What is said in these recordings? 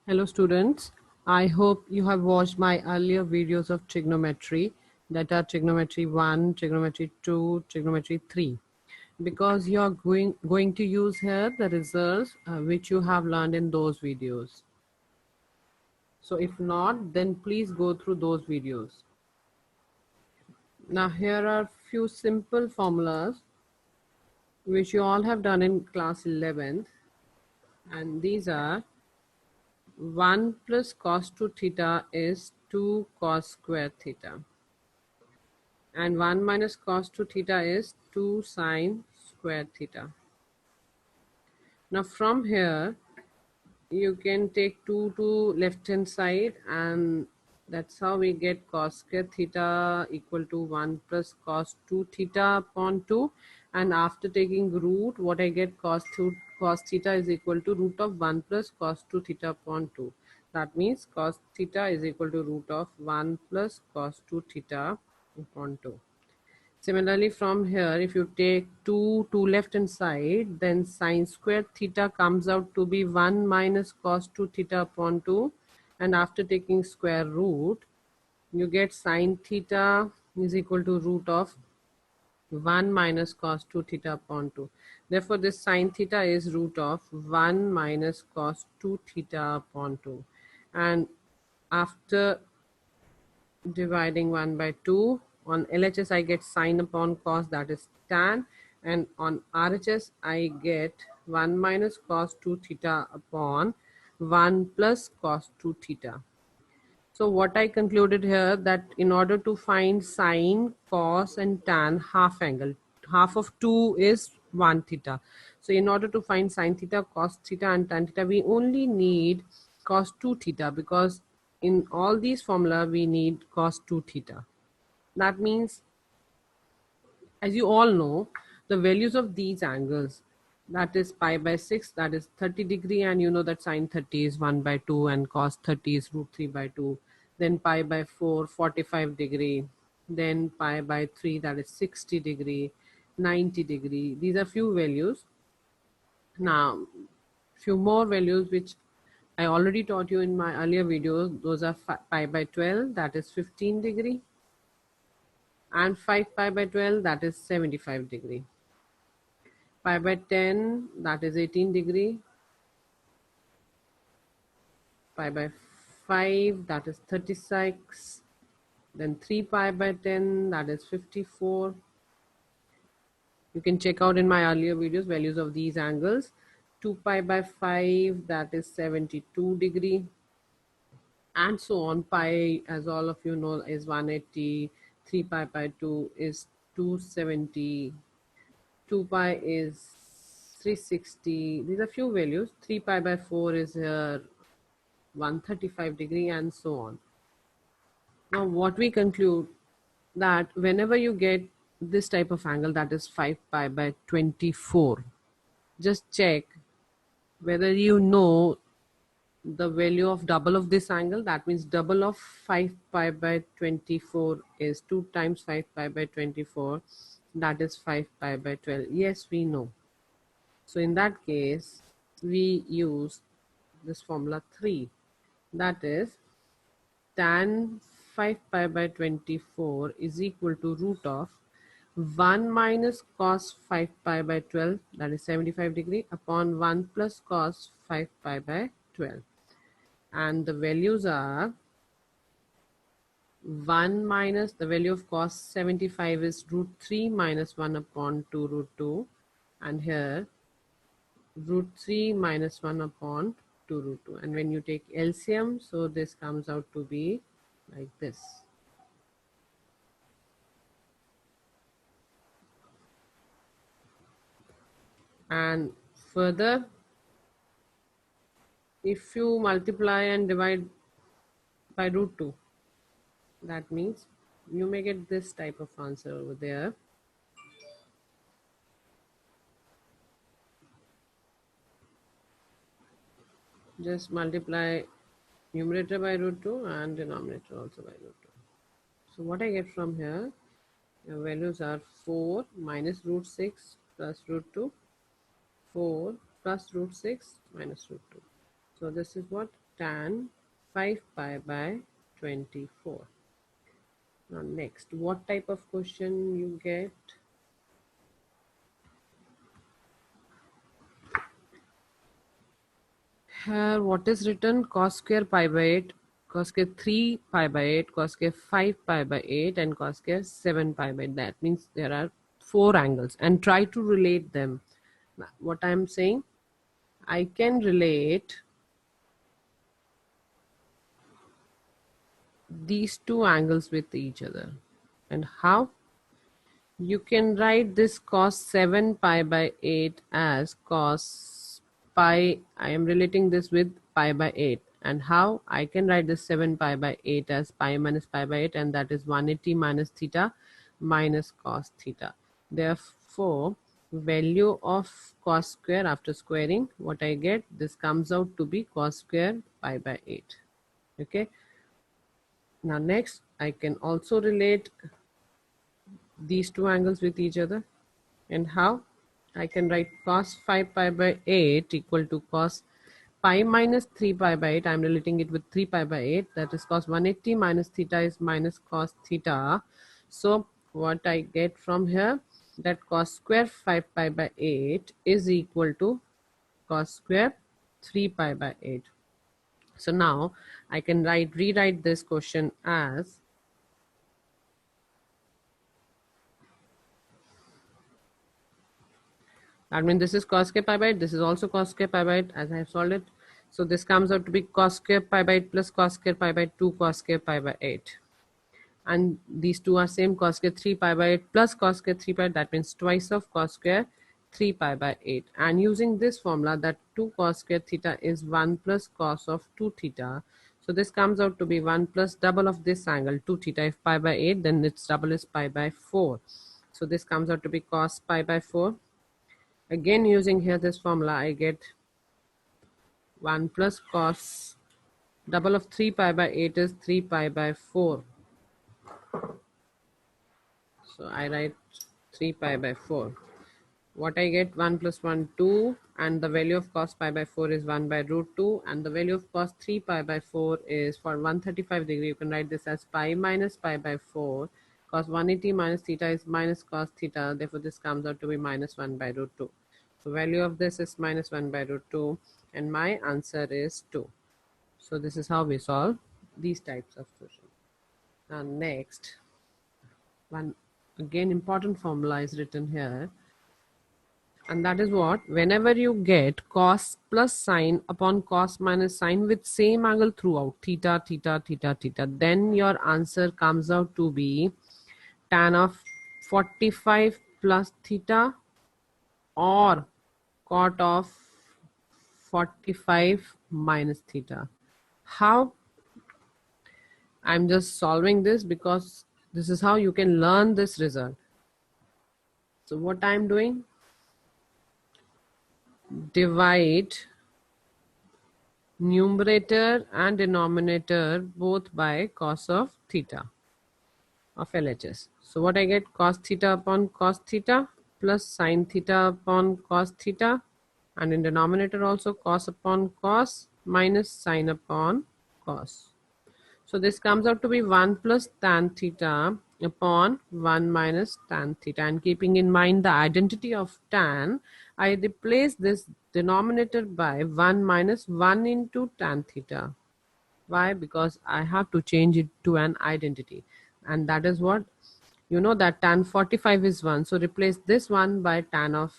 Hello students, I hope you have watched my earlier videos of trigonometry, that are trigonometry 1, trigonometry 2, trigonometry 3, because you are going to use here the results which you have learned in those videos. So if not, then please go through those videos. Now here are few simple formulas which you all have done in class 11th, and these are 1 plus cos 2 theta is 2 cos square theta, and 1 minus cos 2 theta is 2 sine square theta. Now from here you can take 2 to left hand side, and that's how we get cos square theta equal to 1 plus cos 2 theta upon 2, and after taking root, what I get, cos theta is equal to root of 1 plus cos 2 theta upon 2. That means cos theta is equal to root of 1 plus cos 2 theta upon 2. Similarly, from here, if you take 2 to left hand side, then sine square theta comes out to be 1 minus cos 2 theta upon 2. And after taking square root, you get sine theta is equal to root of 1 minus cos 2 theta upon 2. Therefore, this sine theta is root of 1 minus cos 2 theta upon 2. And after dividing 1 by 2. On LHS I get sine upon cos, that is tan, and on RHS I get 1 minus cos 2 theta upon 1 plus cos 2 theta. So what I concluded here, that in order to find sine, cos and tan half angle, half of 2 is 1 theta. So in order to find sine theta, cos theta and tan theta, we only need cos 2 theta, because in all these formula we need cos 2 theta. That means, as you all know, the values of these angles, that is pi by 6, that is 30 degree, and you know that sine 30 is 1 by 2 and cos 30 is root 3 by 2. Then pi by 4, 45 degree. Then pi by 3, that is 60 degree, 90 degree. These are few values. Now few more values which I already taught you in my earlier videos. Those are pi by 12, that is 15 degree, and 5 pi by 12, that is 75 degree. Pi by 10, that is 18 degree. Pi by 5, that is 36. Then 3 pi by 10, that is 54. You can check out in my earlier videos values of these angles. 2 pi by 5, that is 72 degree, and so on. Pi, as all of you know, is 180. 3 pi by 2 is 270. 2 pi is 360. These are few values. 3 pi by 4 is here 135 degree, and so on. Now what we conclude, that whenever you get this type of angle, that is 5 pi by 24, just check whether you know the value of double of this angle. That means double of 5 pi by 24 is 2 times 5 pi by 24, that is 5 pi by 12. Yes, we know. So in that case, we use this formula 3, that is tan 5 pi by 24 is equal to root of 1 minus cos 5 pi by 12, that is 75 degree, upon 1 plus cos 5 pi by 12. And the values are 1 minus, the value of cos 75 is root 3 minus 1 upon 2 root 2, and here root 3 minus 1 upon 2 root 2. And when you take LCM, so this comes out to be like this. And further, if you multiply and divide by root 2, that means you may get this type of answer over there. Just multiply numerator by root 2 and denominator also by root 2. So what I get from here, the values are 4 minus root 6 plus root 2, 4 plus root 6 minus root 2. So this is what tan 5 pi by 24. Now next, what type of question you get? Here what is written? Cos square pi by 8, cos square 3 pi by 8, cos square 5 pi by 8 and cos square 7 pi by 8. That means there are 4 angles and try to relate them. Now, what I am saying, I can relate these two angles with each other. And how? You can write this cos 7 pi by 8 as cos pi. I am relating this with pi by 8. And how? I can write this 7 pi by 8 as pi minus pi by 8, and that is 180 minus theta minus cos theta. Therefore, value of cos square after squaring, what I get, this comes out to be cos square pi by 8. Okay. Now next, I can also relate these two angles with each other. And how? I can write cos 5 pi by 8 equal to cos pi minus 3 pi by 8. I'm relating it with 3 pi by 8. That is cos 180 minus theta is minus cos theta. So what I get from here, that cos square 5 pi by 8 is equal to cos square 3 pi by 8. So now I can rewrite this question as that means this is cos square pi by 8. This is also cos square pi by 8 as I have solved it. So this comes out to be cos square pi by 8 plus cos square pi by 2 cos square pi by 8. And these two are same, cos square 3 pi by 8 plus cos square 3 pi. That means twice of cos square 3 pi by 8. And using this formula, that 2 cos square theta is 1 plus cos of 2 theta. So this comes out to be 1 plus double of this angle, 2 theta. If pi by 8, then its double is pi by 4. So this comes out to be cos pi by 4. Again, using here this formula, I get 1 plus cos, double of 3 pi by 8 is 3 pi by 4. So I write 3 pi by 4. What I get, 1 plus 1, 2, and the value of cos pi by 4 is 1 by root 2, and the value of cos 3 pi by 4 is, for 135 degree, you can write this as pi minus pi by 4. Cos 180 minus theta is minus cos theta, therefore this comes out to be minus 1 by root 2. So value of this is minus 1 by root 2, and my answer is 2. So this is how we solve these types of questions. Now next, one again important formula is written here, and that is what, whenever you get cos plus sine upon cos minus sine with same angle throughout, theta, theta, theta, theta, then your answer comes out to be tan of 45 plus theta or cot of 45 minus theta. How? I'm just solving this because this is how you can learn this result. So what I'm doing, divide numerator and denominator both by cos of theta of LHS. So what I get, cos theta upon cos theta plus sin theta upon cos theta, and in denominator also cos upon cos minus sin upon cos. So this comes out to be 1 plus tan theta upon 1 minus tan theta. And keeping in mind the identity of tan, I replace this denominator by 1 minus 1 into tan theta. Why? Because I have to change it to an identity. And that is what, you know that tan 45 is 1. So replace this one by tan of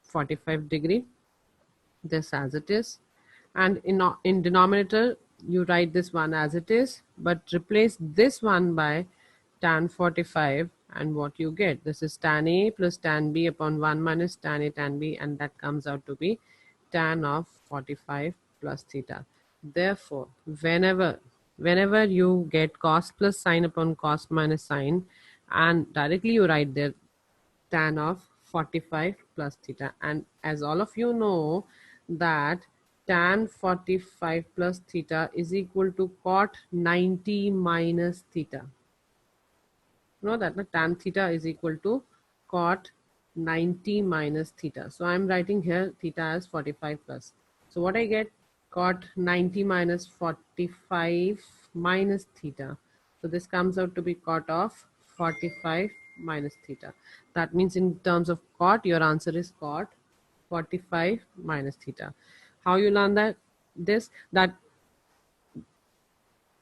45 degree. This as it is. And in denominator, you write this one as it is, but replace this one by tan 45, and what you get, this is tan A plus tan B upon 1 minus tan A tan B, and that comes out to be tan of 45 plus theta. Therefore, whenever you get cos plus sine upon cos minus sine, and directly you write there tan of 45 plus theta. And as all of you know that tan 45 plus theta is equal to cot 90 minus theta. Know that tan theta is equal to cot 90 minus theta. So I'm writing here theta as 45 plus. So what I get, cot 90 minus 45 minus theta. So this comes out to be cot of 45 minus theta. That means in terms of cot, your answer is cot 45 minus theta. How you learn that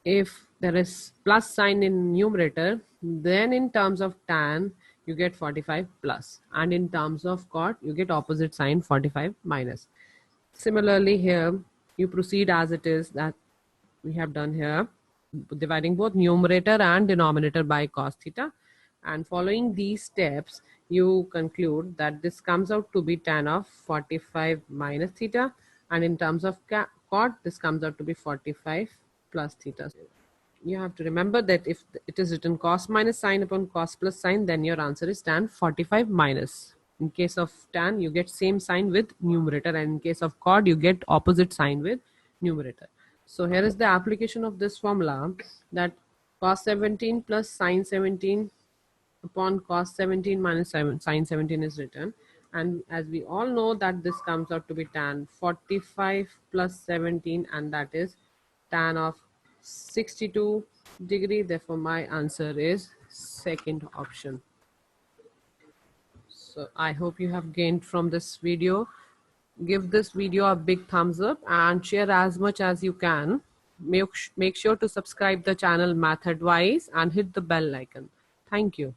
if there is plus sign in numerator, then in terms of tan you get 45 plus, and in terms of cot you get opposite sign 45 minus. Similarly here you proceed as it is that we have done here, dividing both numerator and denominator by cos theta, and following these steps you conclude that this comes out to be tan of 45 minus theta, and in terms of cot this comes out to be 45 plus theta. You have to remember that if it is written cos minus sine upon cos plus sine, then your answer is tan 45 minus. In case of tan, you get same sign with numerator, and in case of cot, you get opposite sign with numerator. So here is the application of this formula, that cos 17 plus sine 17 upon cos 17 minus sine 17 is written, and as we all know that this comes out to be tan 45 plus 17, and that is tan of 62 degree. Therefore my answer is second option. So I hope you have gained from this video. Give this video a big thumbs up and share as much as you can. Make sure to subscribe the channel Math Advice and hit the bell icon. Thank you.